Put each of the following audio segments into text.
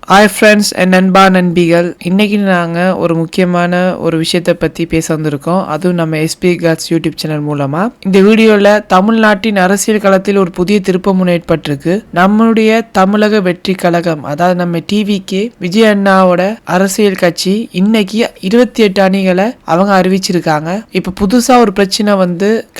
Hi friends என் நண்பா நண்பிகள். இன்னைக்கு நாங்கள் ஒரு முக்கியமான ஒரு விஷயத்தை பற்றி பேச வந்திருக்கோம். அதுவும் நம்ம எஸ்பி காட்ஸ் யூடியூப் சேனல் மூலமாக. இந்த வீடியோவில் தமிழ்நாட்டின் அரசியல் களத்தில் ஒரு புதிய திருப்பமுனை ஏற்பட்டிருக்கு. நம்மளுடைய தமிழக வெற்றி கழகம், அதாவது நம்ம டிவிக்கு விஜய் அண்ணாவோட அரசியல் கட்சி இன்னைக்கு 28 அணிகளை அவங்க அறிவிச்சிருக்காங்க. இப்போ புதுசாக ஒரு பிரச்சனை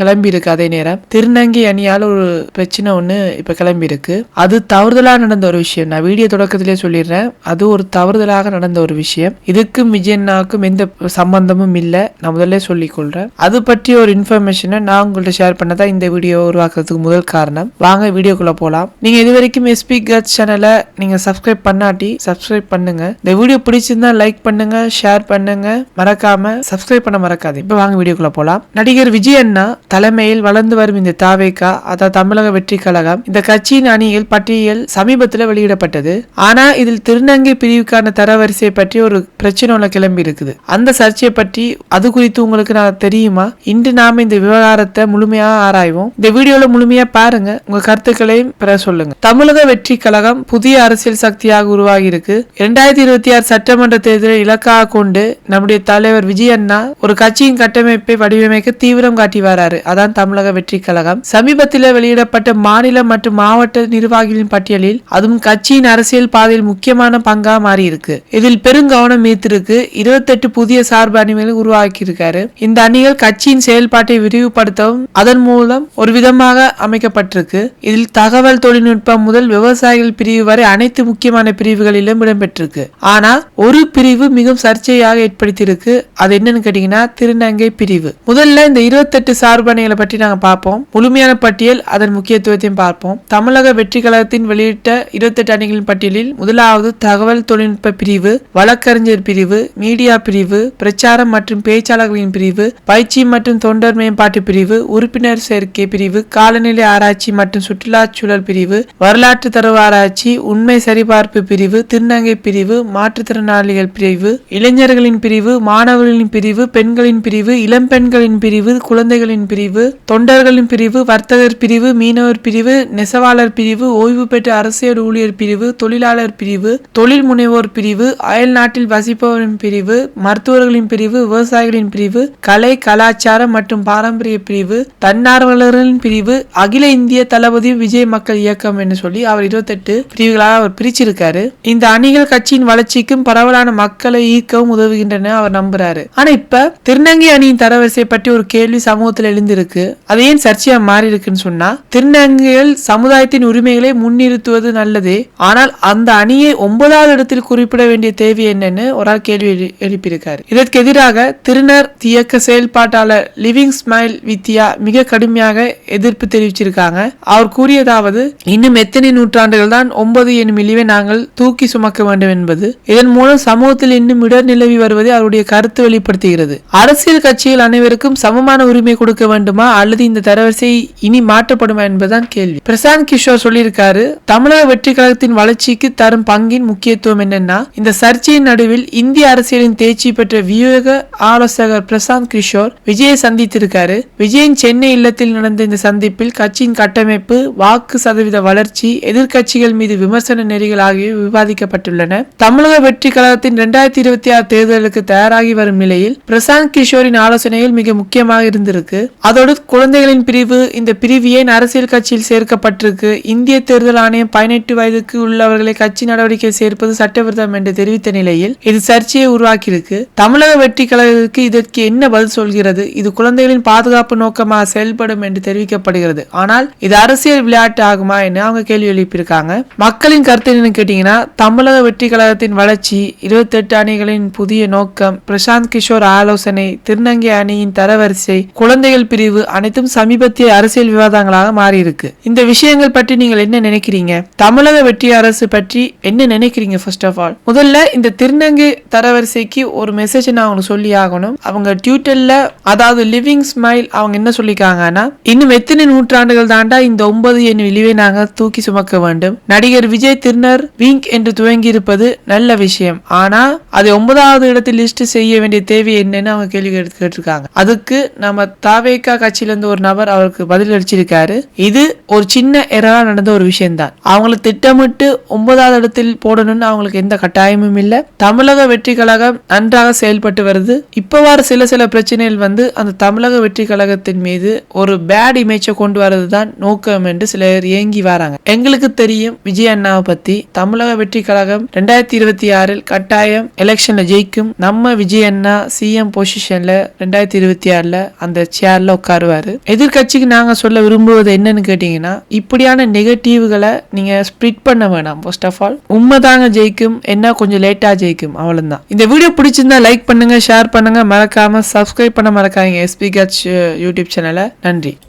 கிளம்பி இருக்கு. அதே நேரம் திருநங்கை அணியால் ஒரு பிரச்சனை ஒன்று இப்போ கிளம்பி இருக்கு. அது தவறுதலாக நடந்த ஒரு விஷயம். நான் வீடியோ தொடக்கத்திலே சொல்லிடுறேன், அது ஒரு தவறுதலாக நடந்த ஒரு விஷயம். இதுக்கும் விஜயண்ணாவுக்கும் எந்த சம்பந்தமும் இல்லை. நான் முதல்ல சொல்லிக் கொள்றேன். அது பற்றி ஒரு இன்ஃபர்மேஷனை நான் உங்கள்கிட்ட ஷேர் பண்ணதான் இந்த வீடியோ உருவாக்குறதுக்கு முதல் காரணம். வாங்க வீடியோக்குள்ள போலாம். நீங்க இது வரைக்கும் எஸ்பி காட்ஸ் சேனலை நீங்க சப்ஸ்கிரைப் பண்ணாட்டி சப்ஸ்கிரைப் பண்ணுங்க. இந்த வீடியோ பிடிச்சிருந்தா லைக் பண்ணுங்க, ஷேர் பண்ணுங்க, மறக்காம சப்ஸ்கிரைப் பண்ண மறக்காது. இப்ப வாங்க வீடியோக்குள்ள போலாம். நடிகர் விஜய் அண்ணா தலைமையில் வளர்ந்து வரும் இந்த தாவேகா, அதாவது தமிழக வெற்றி கழகம், இந்த கட்சியின் அணியில் பட்டியல் சமீபத்தில் வெளியிடப்பட்டது. ஆனா இதில் திருநங்கை பிரிவுக்கான தரவரிசை பற்றி ஒரு பிரச்சனை ஒன்று கிளம்பி இருக்குது. அந்த சர்ச்சையை பற்றி அது குறித்து உங்களுக்கு நான் தெரியுமா? இன்று நாம இந்த விவகாரத்தை முழுமையா ஆராய்வோம். இந்த வீடியோல முழுமையா பாருங்க, உங்க கருத்துக்களையும் பெற சொல்லுங்க. தமிழக வெற்றி கழகம் புதிய அரசியல் சக்தியாக உருவாகி இருக்கு. 2026 சட்டமன்ற தேர்தலை இலக்காக கொண்டு நம்முடைய தலைவர் விஜய் அண்ணா ஒரு கட்சியின் கட்டமைப்பை வடிவமைக்க தீவிரம் காட்டி வராரு. அதான் தமிழக வெற்றி கழகம். சமீபத்தில் வெளியிடப்பட்ட மாநில மற்றும் மாவட்ட நிர்வாகிகளின் பட்டியலில் அதுவும் கட்சியின் அரசியல் பாதையில் முக்கியமான பங்கா மாறி இருக்கு. இதில் பெருங்கவனம் ஈர்த்திருக்கு. 28 புதிய சார்பு அணிகளை உருவாக்கி இருக்காரு. இந்த அணிகள் கட்சியின் செயல்பாட்டை விரிவுபடுத்தவும் அதன் மூலம் ஒரு விதமாக அமைக்கப்பட்டிருக்கு. இதில் தகவல் தொழில்நுட்பம் முதல் விவசாயிகள் பிரிவு வரை அனைத்து முக்கியமான பிரிவுகளிலும் இடம்பெற்றிருக்கு. ஆனா ஒரு பிரிவு மிகவும் சர்ச்சையாக ஏற்படுத்தியிருக்கு. அது என்னன்னு கேட்டீங்கன்னா திருநங்கை பிரிவு. முதல்ல இந்த 28 சார்பு அணிகளை பற்றி நாங்க பார்ப்போம். முழுமையான பட்டியல், அதன் முக்கியத்துவத்தையும் பார்ப்போம். தமிழக வெற்றி கழகத்தின் வெளியிட்ட 28 அணிகளின் பட்டியலில் முதலாவது தகவல் தொழில்நுட்ப பிரிவு, வழக்கறிஞர் பிரிவு, மீடியா பிரிவு, பிரச்சாரம் மற்றும் பேச்சாளர்களின் பிரிவு, பயிற்சி மற்றும் தொண்டர் மேம்பாட்டு பிரிவு, உறுப்பினர் சேர்க்கை பிரிவு, காலநிலை ஆராய்ச்சி மற்றும் சுற்றுலாச்சூழல் பிரிவு, வரலாற்று தரவு ஆராய்ச்சி, உண்மை சரிபார்ப்பு பிரிவு, திருநங்கை பிரிவு, மாற்றுத்திறனாளிகள் பிரிவு, இளைஞர்களின் பிரிவு, மாணவர்களின் பிரிவு, பெண்களின் பிரிவு, இளம் பெண்களின் பிரிவு, குழந்தைகளின் பிரிவு, தொண்டர்களின் பிரிவு, வர்த்தகர் பிரிவு, மீனவர் பிரிவு, நெசவாளர் பிரிவு, ஓய்வு பெற்ற அரசியல் ஊழியர் பிரிவு, தொழிலாளர் பிரிவு, தொழில் முனைவோர் பிரிவு, அயல் நாட்டில் வசிப்பவரின் பிரிவு, மருத்துவர்களின் பிரிவு, விவசாயிகளின் பிரிவு, கலை கலாச்சாரம் மற்றும் பாரம்பரிய பிரிவு, தன்னார்வலர்களின் பிரிவு, அகில இந்திய தளபதி விஜய் மக்கள் இயக்கம் என்று சொல்லி அவர் 28 பிரிவுகளாக அவர் பிரிச்சிருக்காரு. இந்த அணிகள் கட்சியின் வளர்ச்சிக்கும் பரவலான மக்களை ஈர்க்கவும் உதவுகின்றன அவர் நம்புறாரு. ஆனா இப்ப திருநங்கை அணியின் தரவரிசை பற்றி ஒரு கேள்வி சமூகத்தில் எழுந்திருக்கு. அது ஏன் சர்ச்சையா மாறி இருக்குன்னு சொன்னா, திருநங்கைகள் சமுதாயத்தின் உரிமைகளை முன்னிறுத்துவது நல்லதே, ஆனால் அந்த அணியை 9வது இடத்தில் குறிப்பிட வேண்டிய தேவை என்னன்னு ஒரு கேள்வி எழுப்பியிருக்காரு. இதற்கு எதிராக திருநர் இயக்க செயல்பாட்டாளர் லிவிங் ஸ்மைல் வித்யா மிக கடுமையாக எதிர்ப்பு தெரிவிச்சிருக்காங்க. அவர் கூறியதாவது, இன்னும் எத்தனை நூற்றாண்டுகள் தான் 9 என்னும் இழிவை நாங்கள் தூக்கி சுமக்க வேண்டும் என்பது. இதன் மூலம் சமூகத்தில் இன்னும் இடர் நிலவி வருவதை அவருடைய கருத்து வெளிப்படுத்துகிறது. அரசியல் கட்சிகள் அனைவருக்கும் சமமான உரிமை கொடுக்க வேண்டுமா அல்லது இந்த தரவரிசை இனி மாற்றப்படுமா என்பதுதான் கேள்வி. பிரசாந்த் கிஷோர் சொல்லியிருக்காரு, தமிழக வெற்றி கழகத்தின் வளர்ச்சிக்கு தரும் பங்கின் முக்கியத்துவம் என்னன்னா, இந்த சர்ச்சையின் நடுவில் இந்திய அரசியலின் தேர்ச்சி பெற்ற வியூக ஆலோசகர் பிரசாந்த் கிஷோர் விஜயை சந்தித்திருக்காரு. விஜயின் சென்னை இல்லத்தில் நடந்த இந்த சந்திப்பில் கட்சியின் கட்டமைப்பு, வாக்கு சதவீத வளர்ச்சி, எதிர்கட்சிகள் மீது விமர்சன நெறிகள் ஆகியவை விவாதிக்கப்பட்டுள்ளன. தமிழக வெற்றி கழகத்தின் 2026 தேர்தலுக்கு தயாராகி வரும் நிலையில் பிரசாந்த் கிஷோரின் ஆலோசனைகள் மிக முக்கியமாக இருந்திருக்கு. அதோடு குழந்தைகளின் பிரிவு, இந்த பிரிவு ஏன் அரசியல் கட்சியில் சேர்க்கப்பட்டிருக்கு, இந்திய தேர்தல் ஆணையம் 18 வயதுக்கு உள்ளவர்களை கட்சி நடவடிக்கை சேர்ப்பது சட்டவிரோதம் என்று தெரிவித்த நிலையில் இது சர்ச்சையை உருவாக்கியிருக்கு. தமிழக வெற்றி கழகத்திற்கு இதற்கு என்ன பதில் சொல்கிறது? இது குழந்தைகளின் பாதுகாப்பு நோக்கமாக செயல்படும் என்று தெரிவிக்கப்படுகிறது. ஆனால் இது அரசியல் விளையாட்டு ஆகுமா என அவங்க கேள்வி எழுப்பியிருக்காங்க. மக்களின் கருத்து என்னன்னு கேட்டீங்கன்னா, தமிழக வெற்றி கழகத்தின் வளர்ச்சி, 28 அணிகளின் புதிய நோக்கம், பிரசாந்த் கிஷோர் ஆலோசனை, திருநங்கை அணியின் தரவரிசை, குழந்தைகள் பிரிவு அனைத்தும் சமீபத்திய அரசியல் விவாதங்களாக மாறி இருக்கு. இந்த விஷயங்கள் பற்றி நீங்கள் என்ன நினைக்கிறீங்க? தமிழக வெற்றி அரசு பற்றி என்ன நினைக்கிறீங்க? ஃபர்ஸ்ட் ஆஃப் ஆல் முதல்ல இந்த திருநங்கை தரவரிசைக்கு ஒரு மெசேஜ் நான் உங்களுக்கு சொல்லி ஆகணும். அவங்க ட்விட்டர்ல, அதாவது லிவிங் ஸ்மைல், அவங்க என்ன சொல்லிருக்காங்கன்னா, இன்னும் எத்தனை நூற்றாண்டுகள் தாண்டா இந்த 9 என்னும் இழிவை நாங்கள் தூக்கி சுமக்க வேண்டும். நடிகர் விஜய் திருநர் விங்க் என்று துவங்கி இருப்பது நல்ல விஷயம். ஆனா அதை 9வது இடத்தில் லிஸ்ட் செய்ய வேண்டிய தேவை என்னன்னு அவங்க கேள்வி கேட்டிருக்காங்க. அதுக்கு நம்ம தாவேகா கட்சியில இருந்து ஒரு நபர் அவருக்கு பதில் அளிச்சிருக்காரு. இது ஒரு சின்ன எரரா நடந்த ஒரு விஷயம் தான். அவங்களை திட்டமிட்டு 9வது இடத்தில் அரசியல் போடணும்னு அவங்களுக்கு எந்த கட்டாயமும் இல்லை. தமிழக வெற்றி கழகம் நன்றாக செயல்பட்டு வருது. இப்பவாறு சில பிரச்சனைகள் வந்து அந்த தமிழக வெற்றி கழகத்தின் மீது ஒரு பேட் இமேஜை கொண்டு வரதுதான் நோக்கம் என்று சிலர் ஏங்கி வராங்க. எங்களுக்கு தெரியும் விஜய் அண்ணாவை பத்தி. தமிழக வெற்றி கழகம் 2026 கட்டாயம் எலெக்ஷன்ல ஜெயிக்கும். நம்ம விஜய் அண்ணா சிஎம் பொசிஷன்ல 2026 அந்த சேர்ல உட்காருவாரு. எதிர்கட்சிக்கு நாங்க சொல்ல விரும்புவது என்னன்னு கேட்டீங்கன்னா, இப்படியான நெகட்டிவ்களை நீங்க ஸ்ப்ரிட் பண்ண வேணாம். ஃபர்ஸ்ட் ஆஃப் ஆல் உண்மைதாங்க ஜெயிக்கும், என்ன கொஞ்சம் லேட்டா ஜெயிக்கும், அவ்வளவுதான். இந்த வீடியோ பிடிச்சிருந்தா லைக் பண்ணுங்க, ஷேர் பண்ணுங்க, மறக்காம சப்ஸ்கிரைப் பண்ண மறக்காதீங்க எஸ்பி காட்ஸ் யூடியூப் சேனலை. நன்றி.